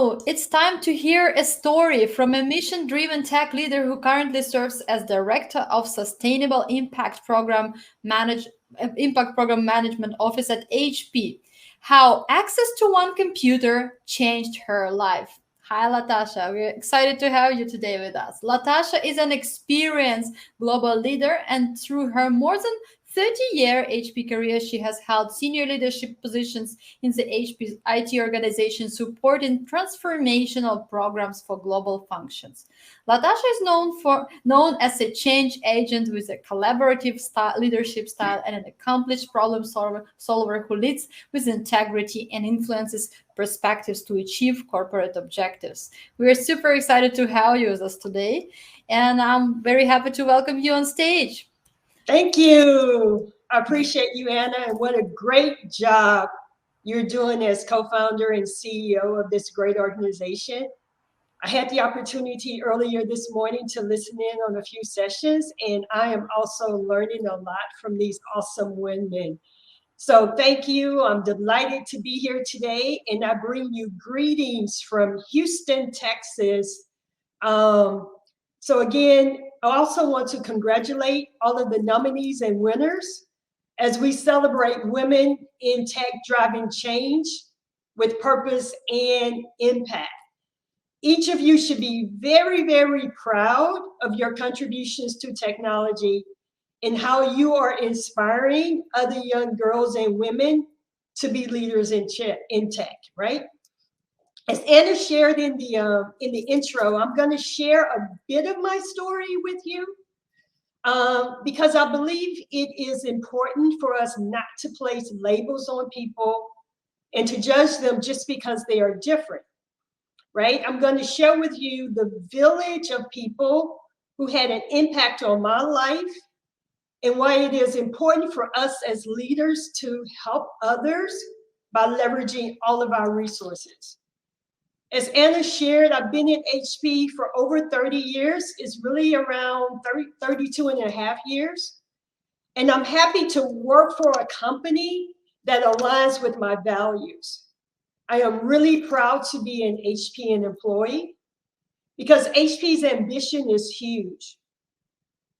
Now it's time to hear a story from a mission-driven tech leader who currently serves as Director of Sustainable Impact Program Management Office at HP. How access to one computer changed her life. Hi, LaTasha. We're excited to have you today with us. LaTasha is an experienced global leader, and through her more than 30-year HP career, she has held senior leadership positions in the HP's IT organization, supporting transformational programs for global functions. LaTasha is known as a change agent with a collaborative leadership style and an accomplished problem solver who leads with integrity and influences perspectives to achieve corporate objectives. We are super excited to have you with us today, and I'm very happy to welcome you on stage. Thank you. I appreciate you, Anna, and what a great job you're doing as co-founder and CEO of this great organization. I had the opportunity earlier this morning to listen in on a few sessions, and I am also learning a lot from these awesome women. So thank you. I'm delighted to be here today, and I bring you greetings from Houston, Texas. So again, I also want to congratulate all of the nominees and winners as we celebrate women in tech driving change with purpose and impact. Each of you should be very, very proud of your contributions to technology and how you are inspiring other young girls and women to be leaders in tech, right? As Anna shared in the intro, I'm going to share a bit of my story with you because I believe it is important for us not to place labels on people and to judge them just because they are different, right? I'm going to share with you the village of people who had an impact on my life and why it is important for us as leaders to help others by leveraging all of our resources. As Anna shared, I've been at HP for over 30 years. It's really around 32 and a half years. And I'm happy to work for a company that aligns with my values. I am really proud to be an HP employee because HP's ambition is huge.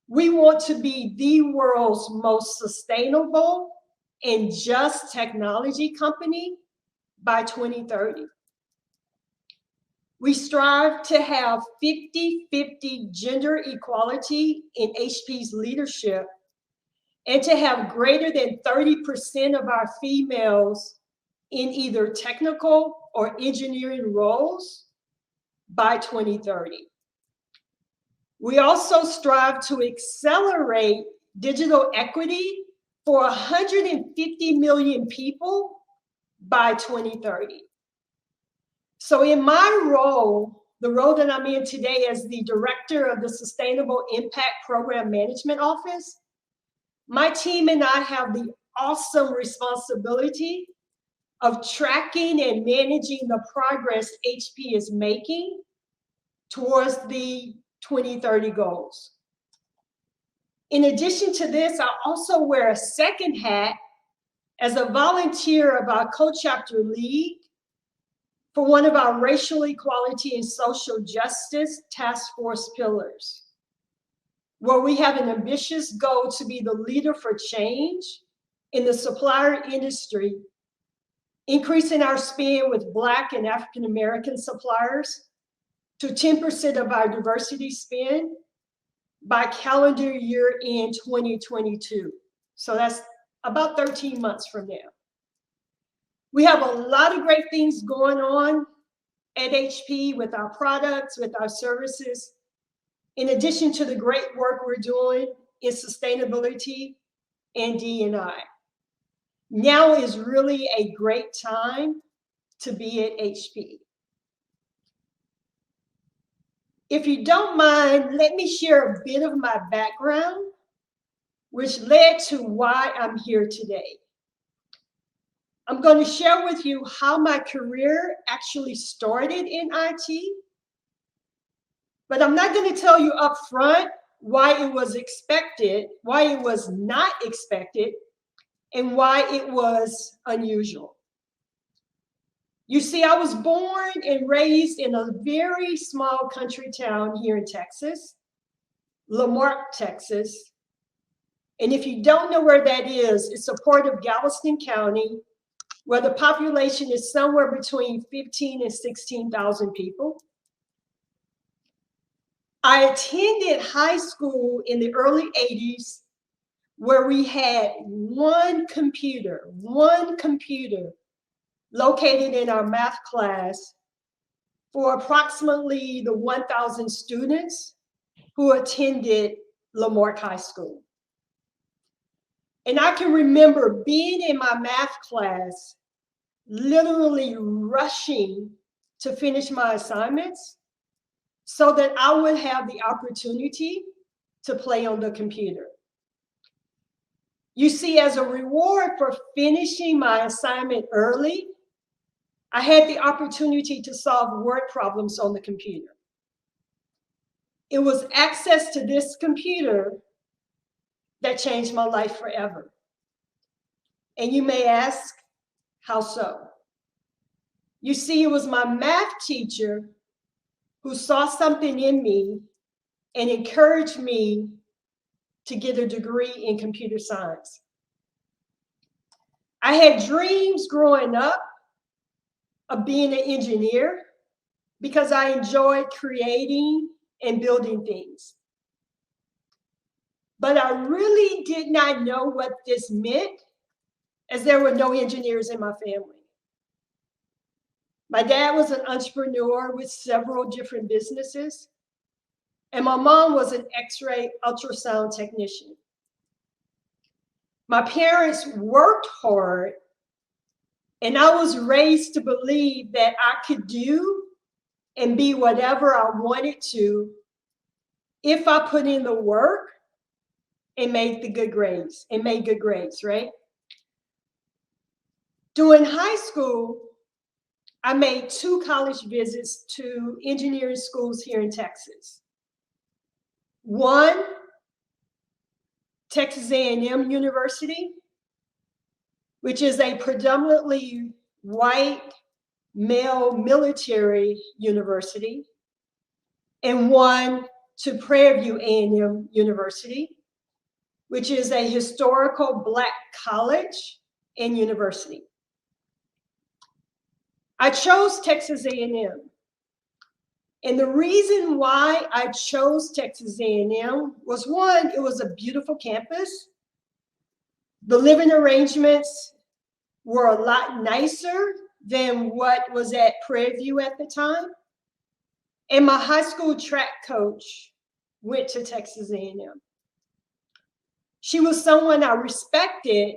We want to be the world's most sustainable and just technology company by 2030. We strive to have 50-50 gender equality in HP's leadership and to have greater than 30% of our females in either technical or engineering roles by 2030. We also strive to accelerate digital equity for 150 million people by 2030. So in my role, the role that I'm in today as the director of the Sustainable Impact Program Management Office, my team and I have the awesome responsibility of tracking and managing the progress HP is making towards the 2030 goals. In addition to this, I also wear a second hat as a volunteer of our co-chapter lead for one of our racial equality and social justice task force pillars, where we have an ambitious goal to be the leader for change in the supplier industry, increasing our spend with Black and African American suppliers to 10% of our diversity spend by calendar year in 2022. So that's about 13 months from now. We have a lot of great things going on at HP with our products, with our services, in addition to the great work we're doing in sustainability and D&I. Now is really a great time to be at HP. If you don't mind, let me share a bit of my background, which led to why I'm here today. I'm going to share with you how my career actually started in IT, but I'm not going to tell you up front why it was expected, why it was not expected, and why it was unusual. You see, I was born and raised in a very small country town here in Texas, Lamarck, Texas. And if you don't know where that is, it's a part of Galveston County, where the population is somewhere between 15 and 16,000 people. I attended high school in the early 80s, where we had one computer located in our math class for approximately the 1,000 students who attended Lamarck High School. And I can remember being in my math class, literally rushing to finish my assignments so that I would have the opportunity to play on the computer. You see, as a reward for finishing my assignment early, I had the opportunity to solve word problems on the computer. It was access to this computer that changed my life forever. And you may ask, how so? You see, it was my math teacher who saw something in me and encouraged me to get a degree in computer science. I had dreams growing up of being an engineer because I enjoyed creating and building things. But I really did not know what this meant, as there were no engineers in my family. My dad was an entrepreneur with several different businesses, and my mom was an X-ray ultrasound technician. My parents worked hard, and I was raised to believe that I could do and be whatever I wanted to if I put in the work and made good grades, right? During high school, I made 2 college visits to engineering schools here in Texas. One, Texas A&M University, which is a predominantly white male military university, and one to Prairie View A&M University, which is a historical Black college and university. I chose Texas A&M. And the reason why I chose Texas A&M was, one, it was a beautiful campus. The living arrangements were a lot nicer than what was at Prairie View at the time. And my high school track coach went to Texas A&M. She was someone I respected,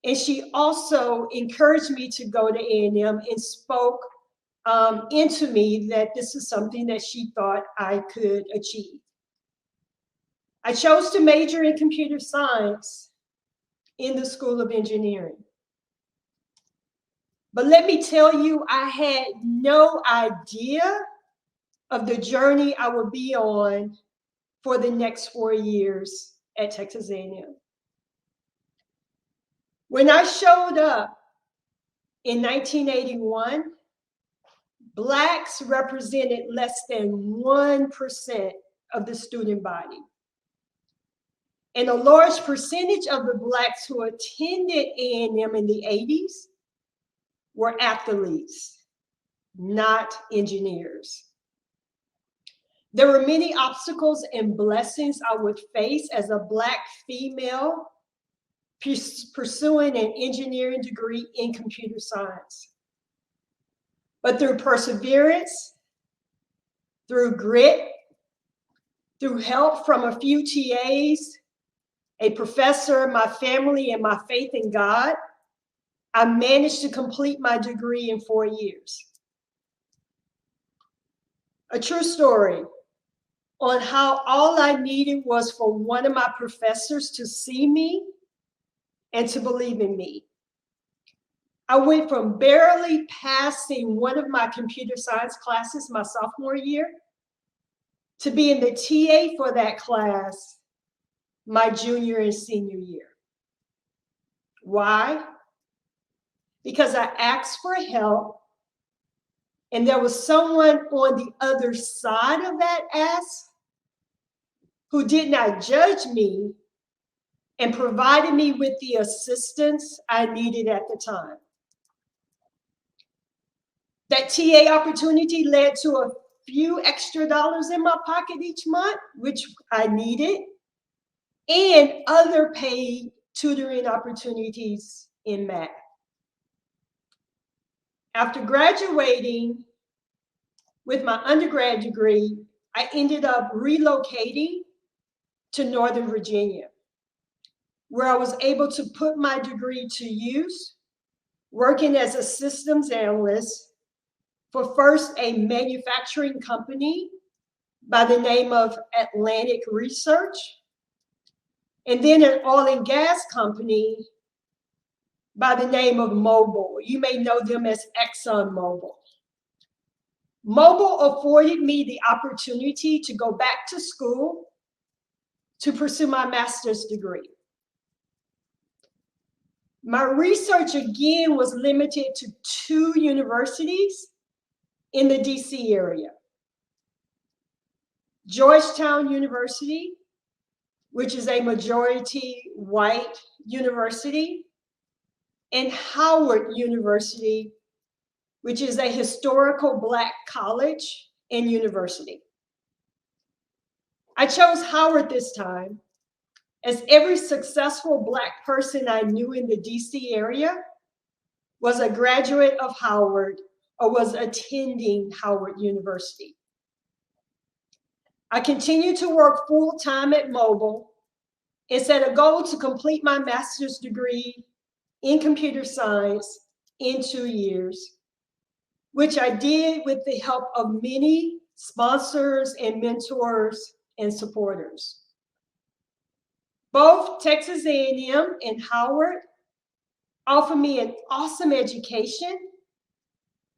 and she also encouraged me to go to A&M and spoke into me that this is something that she thought I could achieve. I chose to major in computer science in the School of Engineering. But let me tell you, I had no idea of the journey I would be on for the next 4 years at Texas A&M. When I showed up in 1981, Blacks represented less than 1% of the student body. And a large percentage of the Blacks who attended A&M in the 80s were athletes, not engineers. There were many obstacles and blessings I would face as a Black female pursuing an engineering degree in computer science. But through perseverance, through grit, through help from a few TAs, a professor, my family, and my faith in God, I managed to complete my degree in 4 years. A true story on how all I needed was for one of my professors to see me and to believe in me. I went from barely passing one of my computer science classes my sophomore year to being the TA for that class my junior and senior year. Why? Because I asked for help And there was someone on the other side of that ask who did not judge me and provided me with the assistance I needed at the time. That TA opportunity led to a few extra dollars in my pocket each month, which I needed, and other paid tutoring opportunities in math. After graduating with my undergrad degree, I ended up relocating to Northern Virginia, where I was able to put my degree to use, working as a systems analyst for first a manufacturing company by the name of Atlantic Research, and then an oil and gas company by the name of Mobil. You may know them as ExxonMobil. Mobil afforded me the opportunity to go back to school to pursue my master's degree. My research again was limited to 2 universities in the DC area. Georgetown University, which is a majority white university, and Howard University, which is a historical Black college and university. I chose Howard this time, as every successful Black person I knew in the DC area was a graduate of Howard or was attending Howard University. I continued to work full-time at Mobil and set a goal to complete my master's degree in computer science in 2 years, which I did with the help of many sponsors and mentors and supporters. Both Texas A&M and Howard offered me an awesome education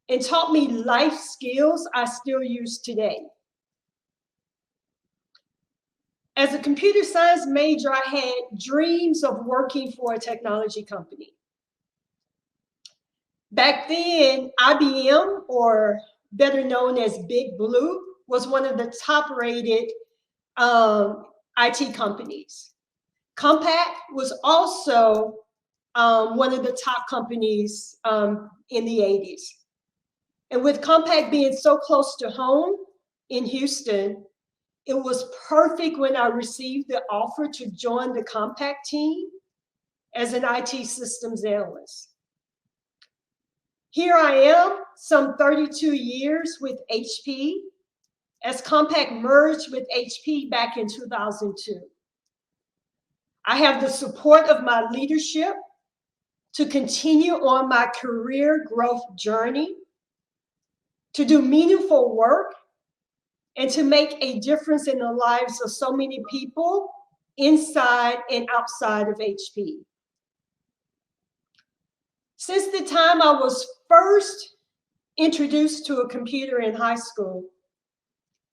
and taught me life skills I still use today. As a computer science major, I had dreams of working for a technology company. Back then, IBM, or better known as Big Blue, was one of the top-rated IT companies. Compaq was also one of the top companies in the 80s. And with Compaq being so close to home in Houston, it was perfect when I received the offer to join the Compaq team as an IT systems analyst. Here I am, some 32 years with HP, as Compaq merged with HP back in 2002. I have the support of my leadership to continue on my career growth journey, to do meaningful work, and to make a difference in the lives of so many people inside and outside of HP. Since the time I was first introduced to a computer in high school,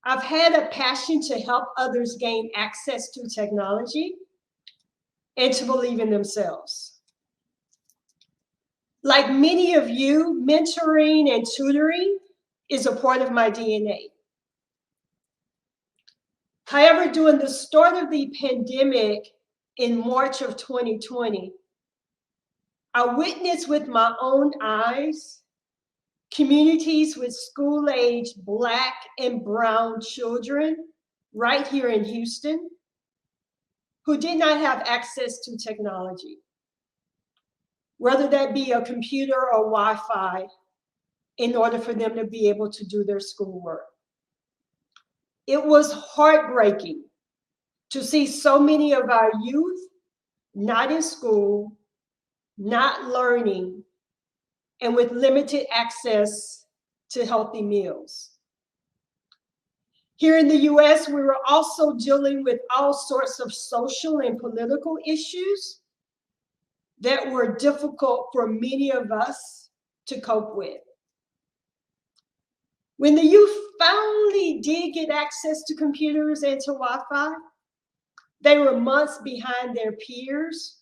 I've had a passion to help others gain access to technology and to believe in themselves. Like many of you, mentoring and tutoring is a part of my DNA. However, during the start of the pandemic in March of 2020, I witnessed with my own eyes communities with school-aged Black and brown children right here in Houston who did not have access to technology, whether that be a computer or Wi-Fi, in order for them to be able to do their schoolwork. It was heartbreaking to see so many of our youth not in school, not learning, and with limited access to healthy meals. Here in the US, we were also dealing with all sorts of social and political issues that were difficult for many of us to cope with. When the youth finally did get access to computers and to Wi-Fi, they were months behind their peers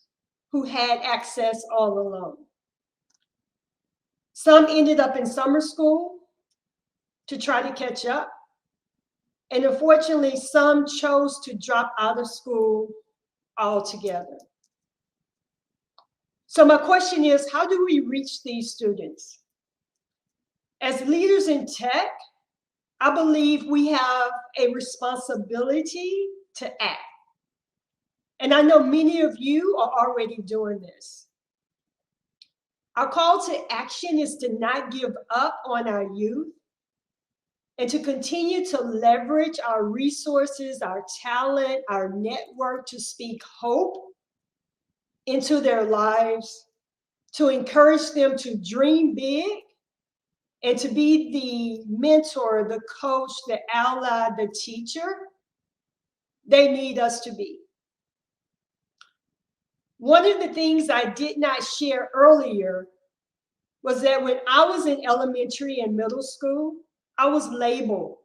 who had access all alone. Some ended up in summer school, to try to catch up. And unfortunately, some chose to drop out of school altogether. So my question is, how do we reach these students? As leaders in tech, I believe we have a responsibility to act. And I know many of you are already doing this. Our call to action is to not give up on our youth and to continue to leverage our resources, our talent, our network to speak hope into their lives, to encourage them to dream big, and to be the mentor, the coach, the ally, the teacher they need us to be. One of the things I did not share earlier was that when I was in elementary and middle school, I was labeled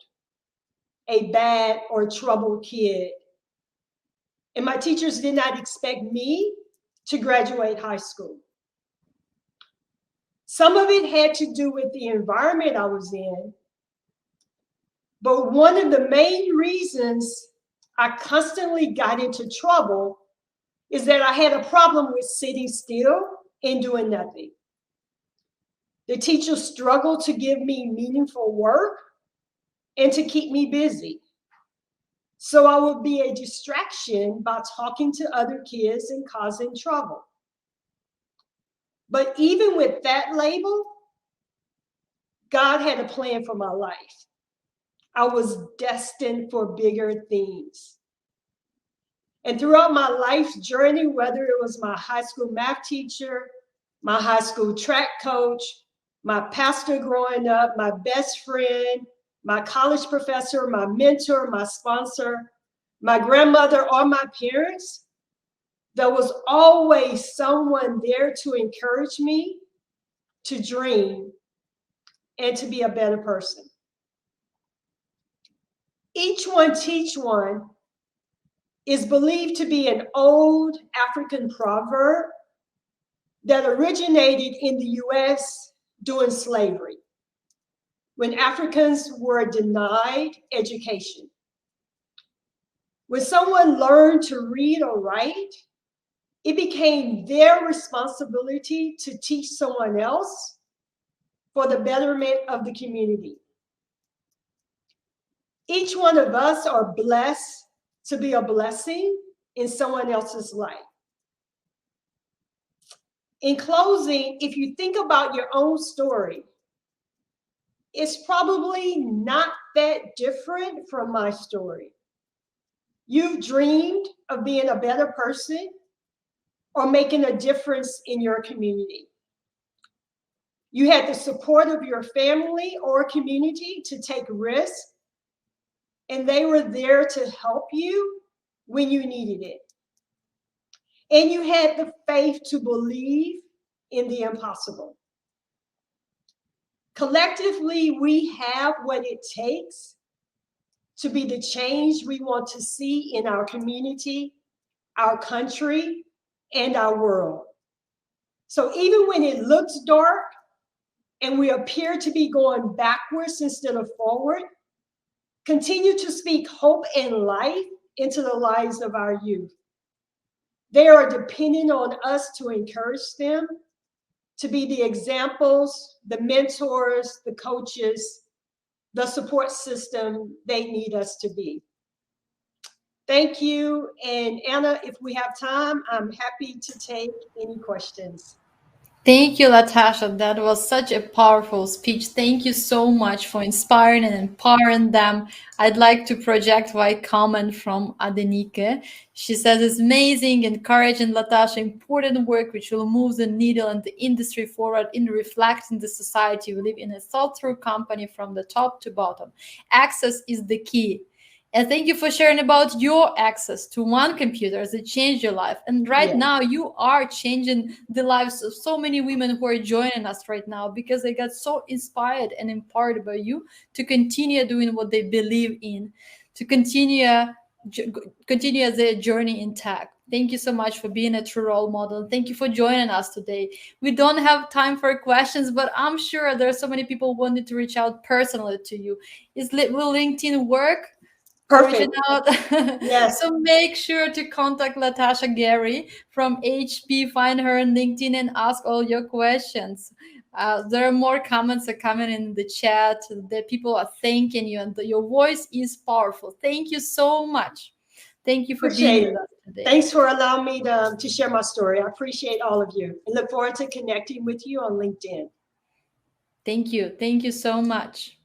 a bad or troubled kid. And my teachers did not expect me to graduate high school. Some of it had to do with the environment I was in. But one of the main reasons I constantly got into trouble is that I had a problem with sitting still and doing nothing. The teachers struggled to give me meaningful work and to keep me busy. So I would be a distraction by talking to other kids and causing trouble. But even with that label, God had a plan for my life. I was destined for bigger things. And throughout my life's journey, whether it was my high school math teacher, my high school track coach, my pastor growing up, my best friend, my college professor, my mentor, my sponsor, my grandmother, or my parents, there was always someone there to encourage me to dream and to be a better person. Each one teach one is believed to be an old African proverb that originated in the US during slavery, when Africans were denied education. When someone learned to read or write, it became their responsibility to teach someone else for the betterment of the community. Each one of us are blessed to be a blessing in someone else's life. In closing, if you think about your own story, it's probably not that different from my story. You've dreamed of being a better person or making a difference in your community. You had the support of your family or community to take risks, and they were there to help you when you needed it. And you had the faith to believe in the impossible. Collectively, we have what it takes to be the change we want to see in our community, our country, and our world. So even when it looks dark and we appear to be going backwards instead of forward, continue to speak hope and life into the lives of our youth. They are dependent on us to encourage them, to be the examples, the mentors, the coaches, the support system they need us to be. Thank you. And Anna, if we have time, I'm happy to take any questions. Thank you, LaTasha. That was such a powerful speech. Thank you so much for inspiring and empowering them. I'd like to project one comment from Adenike. She says, it's amazing, encouraging LaTasha, important work which will move the needle and the industry forward in reflecting the society we live in, a thought-through company from the top to bottom. Access is the key. And thank you for sharing about your access to one computer that changed your life. And right now, you are changing the lives of so many women who are joining us right now because they got so inspired and empowered by you to continue doing what they believe in, to continue continue as a journey in tech. Thank you so much for being a true role model. Thank you for joining us today. We don't have time for questions, but I'm sure there are so many people wanting to reach out personally to you. Will LinkedIn work? For reaching Perfect. out. Yes. So make sure to contact LaTasha Gary from HP. Find her on LinkedIn and ask all your questions. There are more comments are coming in the chat. The people are thanking you, and your voice is powerful. Thank you so much. Thank you for being Appreciate with it. us today. Thanks for allowing me to share my story. I appreciate all of you and look forward to connecting with you on LinkedIn. Thank you. Thank you so much.